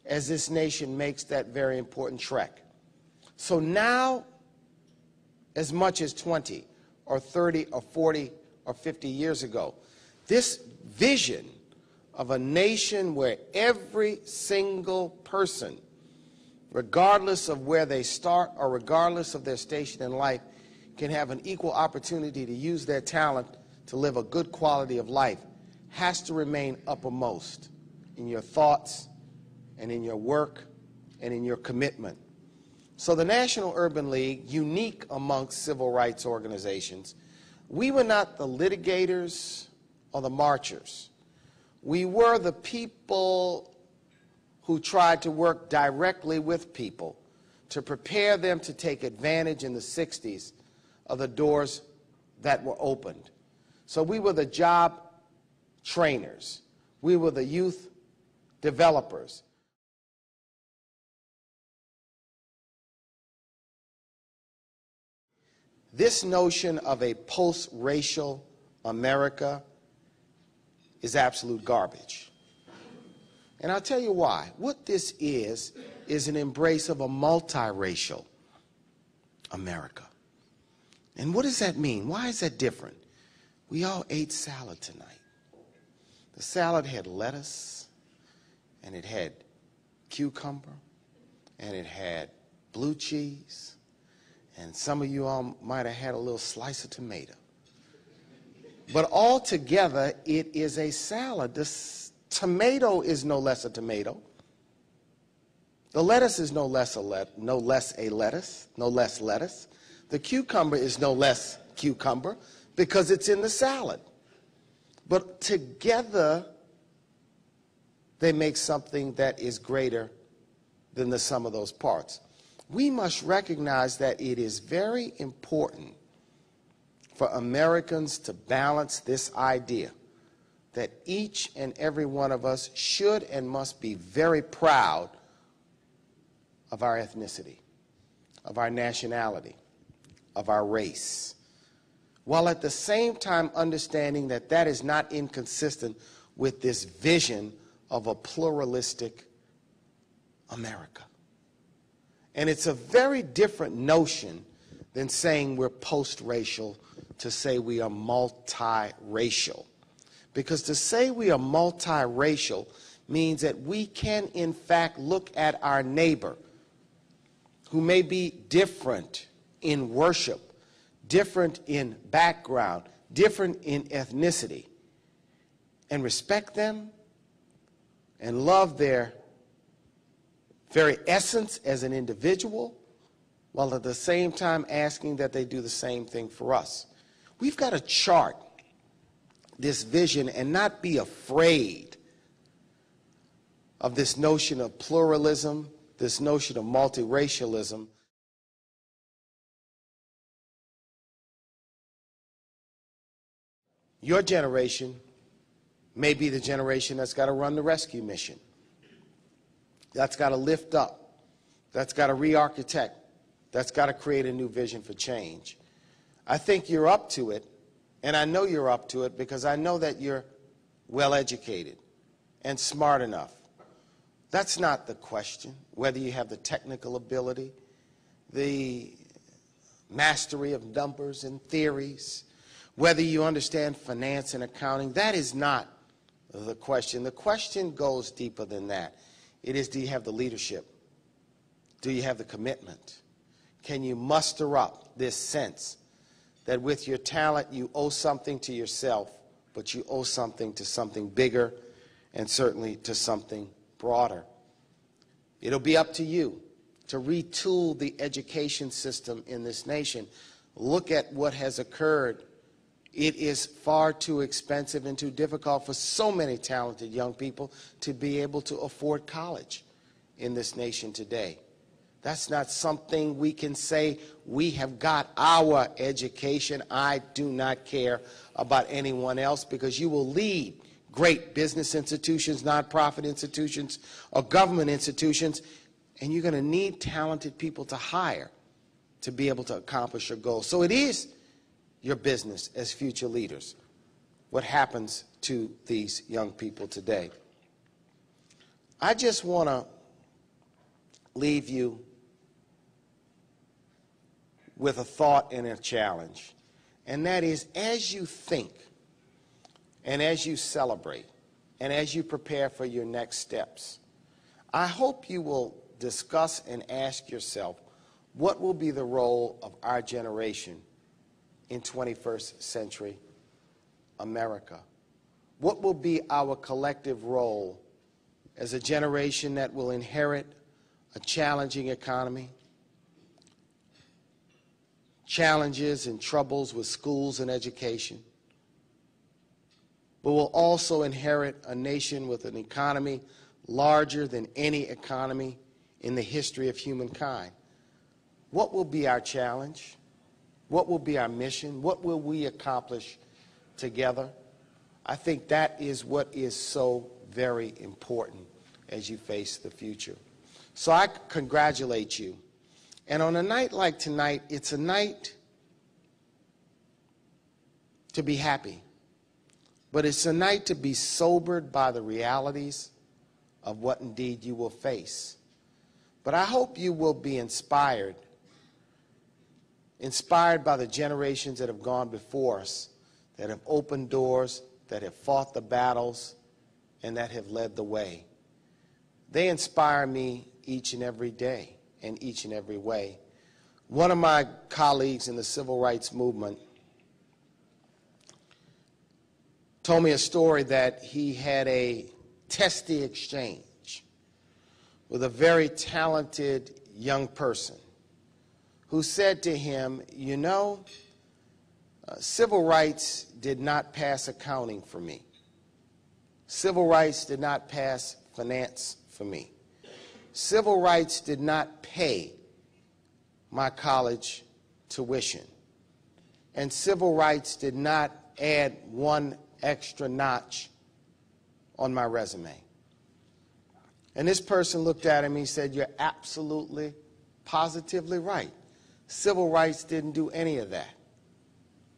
as this nation makes that very important trek. So now, as much as 20 or 30 or 40 or 50 years ago, this vision of a nation where every single person, regardless of where they start or regardless of their station in life, can have an equal opportunity to use their talent to live a good quality of life, has to remain uppermost in your thoughts and in your work and in your commitment. So the National Urban League, unique amongst civil rights organizations, we were not the litigators or the marchers. We were the people who tried to work directly with people to prepare them to take advantage in the 60s of the doors that were opened. So we were the job trainers. We were the youth developers. This notion of a post-racial America is absolute garbage. And I'll tell you why. What this is an embrace of a multiracial America. And what does that mean? Why is that different? We all ate salad tonight. The salad had lettuce, and it had cucumber, and it had blue cheese, and some of you all might have had a little slice of tomato. But all together, it is a salad. The tomato is no less a tomato. The lettuce is no less lettuce. The cucumber is no less cucumber because it's in the salad. But together, they make something that is greater than the sum of those parts. We must recognize that it is very important for Americans to balance this idea that each and every one of us should and must be very proud of our ethnicity, of our nationality, of our race, while at the same time understanding that that is not inconsistent with this vision of a pluralistic America. And it's a very different notion than saying we're post-racial to say we are multiracial. Because to say we are multiracial means that we can, in fact, look at our neighbor who may be different in worship, different in background, different in ethnicity, and respect them and love their very essence as an individual, while at the same time asking that they do the same thing for us. We've got to chart this vision and not be afraid of this notion of pluralism, this notion of multiracialism. Your generation may be the generation that's got to run the rescue mission, that's got to lift up, that's got to re-architect, that's got to create a new vision for change. I think you're up to it, and I know you're up to it because I know that you're well-educated and smart enough. That's not the question, whether you have the technical ability, the mastery of numbers and theories, whether you understand finance and accounting. That is not the question. The question goes deeper than that. It is, do you have the leadership? Do you have the commitment? Can you muster up this sense that with your talent you owe something to yourself, but you owe something to something bigger and certainly to something broader? It'll be up to you to retool the education system in this nation. Look at what has occurred. It is far too expensive and too difficult for so many talented young people to be able to afford college in this nation today. That's not something we can say we have got our education. I do not care about anyone else, because you will lead great business institutions, nonprofit institutions, or government institutions, and you're going to need talented people to hire to be able to accomplish your goals. So it is your business as future leaders what happens to these young people today. I just want to leave you with a thought and a challenge. And that is, as you think and as you celebrate and as you prepare for your next steps, I hope you will discuss and ask yourself, what will be the role of our generation in 21st century America? What will be our collective role as a generation that will inherit a challenging economy, challenges and troubles with schools and education, but will also inherit a nation with an economy larger than any economy in the history of humankind? What will be our challenge? What will be our mission? What will we accomplish together? I think that is what is so very important as you face the future. So I congratulate you. And on a night like tonight, it's a night to be happy, but it's a night to be sobered by the realities of what indeed you will face. But I hope you will be inspired by the generations that have gone before us, that have opened doors, that have fought the battles, and that have led the way. They inspire me each and every day and each and every way. One of my colleagues in the civil rights movement told me a story that he had a testy exchange with a very talented young person who said to him, you know, civil rights did not pass accounting for me. Civil rights did not pass finance for me. Civil rights did not pay my college tuition. And civil rights did not add one extra notch on my resume. And this person looked at him and he said, you're absolutely, positively right. Civil rights didn't do any of that.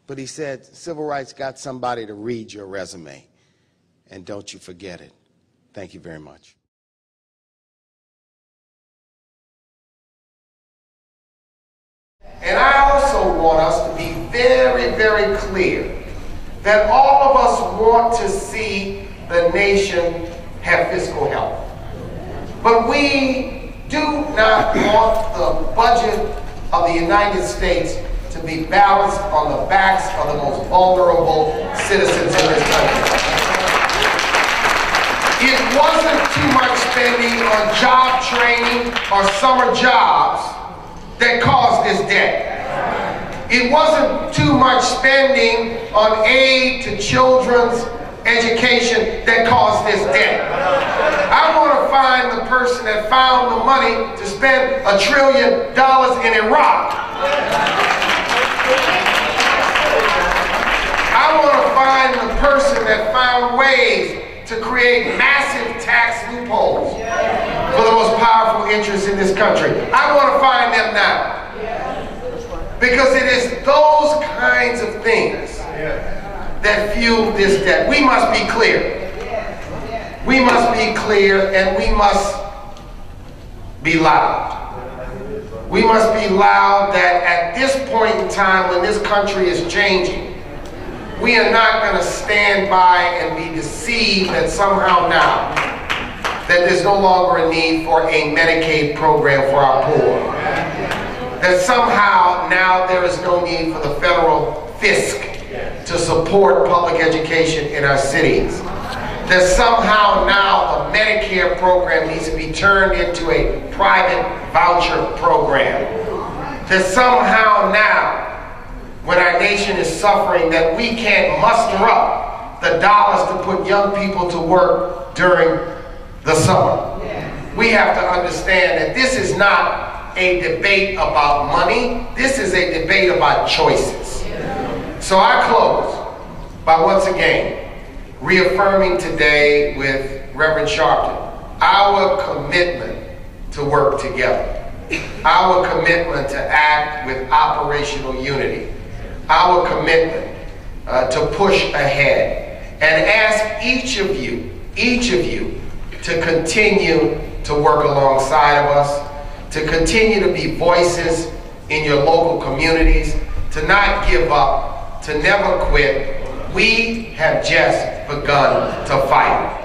But he said, civil rights got somebody to read your resume. And don't you forget it. Thank you very much. And I also want us to be very, very clear that all of us want to see the nation have fiscal health. But we do not want the budget of the United States to be balanced on the backs of the most vulnerable citizens in this country. It wasn't too much spending on job training or summer jobs that caused this debt. It wasn't too much spending on aid to children's education that caused this debt. I want to find the person that found the money to spend $1 trillion in Iraq. I want to find the person that found ways to create massive tax loopholes for the most powerful interests in this country. I want to find them now. Because it is those kinds of things that fuel this debt. We must be clear. We must be clear, and we must be loud. We must be loud that at this point in time when this country is changing, we are not going to stand by and be deceived that somehow now that there's no longer a need for a Medicaid program for our poor. That somehow now there is no need for the federal fisc to support public education in our cities. That somehow now the Medicare program needs to be turned into a private voucher program. That somehow now, when our nation is suffering, that we can't muster up the dollars to put young people to work during the summer. We have to understand that this is not a debate about money. This is a debate about choices. So I close by once again reaffirming today with Reverend Sharpton our commitment to work together, our commitment to act with operational unity, our commitment to push ahead, and ask each of you to continue to work alongside of us, to continue to be voices in your local communities, to not give up, to never quit. We have just begun to fight.